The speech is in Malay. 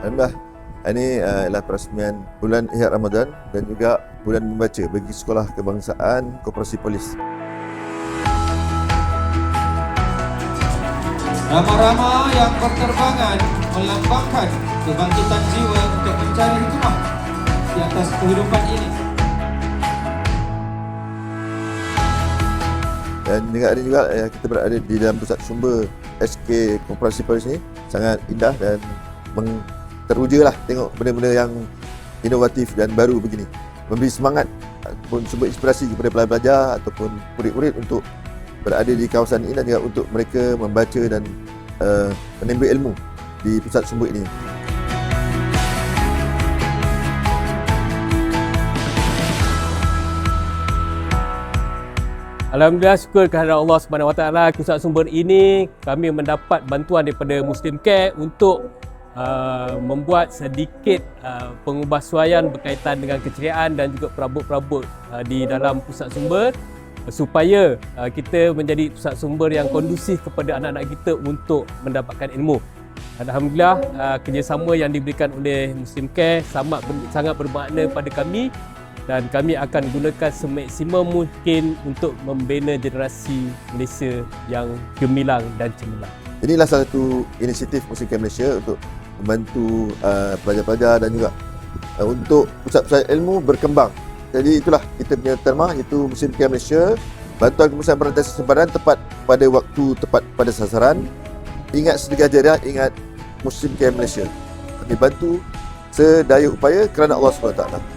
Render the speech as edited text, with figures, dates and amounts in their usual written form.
Alhamdulillah, ini adalah perasmian bulan Ihya Ramadan dan juga bulan membaca bagi Sekolah Kebangsaan Koperasi Polis. Rama-rama yang berterbangan melambangkan kebangkitan jiwa untuk mencari hikmah di atas kehidupan ini. Dan juga hari juga kita berada di dalam pusat sumber SK Koperasi Polis ini sangat indah dan teruja lah tengok benda-benda yang inovatif dan baru begini. Memberi semangat ataupun sumber inspirasi kepada pelajar-pelajar ataupun murid-murid untuk berada di kawasan ini dan juga untuk mereka membaca dan menimba ilmu di pusat sumber ini. Alhamdulillah, syukur kehadirat Allah Subhanahu Wa Taala. Pusat sumber ini kami mendapat bantuan daripada Muslim Care untuk membuat sedikit pengubahsuaian berkaitan dengan keceriaan dan juga perabot-perabot di dalam pusat sumber supaya kita menjadi pusat sumber yang kondusif kepada anak-anak kita untuk mendapatkan ilmu. Alhamdulillah, kerjasama yang diberikan oleh Muslim Care sangat bermakna pada kami dan kami akan gunakan semaksimum mungkin untuk membina generasi Malaysia yang gemilang dan cemerlang. Inilah salah satu inisiatif Muslim Care Malaysia untuk membantu pelajar-pelajar dan juga untuk pusat-pusat ilmu berkembang. Jadi itulah kita punya terma, iaitu Muslim Care Malaysia, bantuan kemudahan perantara sempadan tepat pada waktu, tepat pada sasaran. Ingat sedekah jariah, ingat Muslim Care Malaysia. Kami bantu sedaya upaya kerana Allah SWT.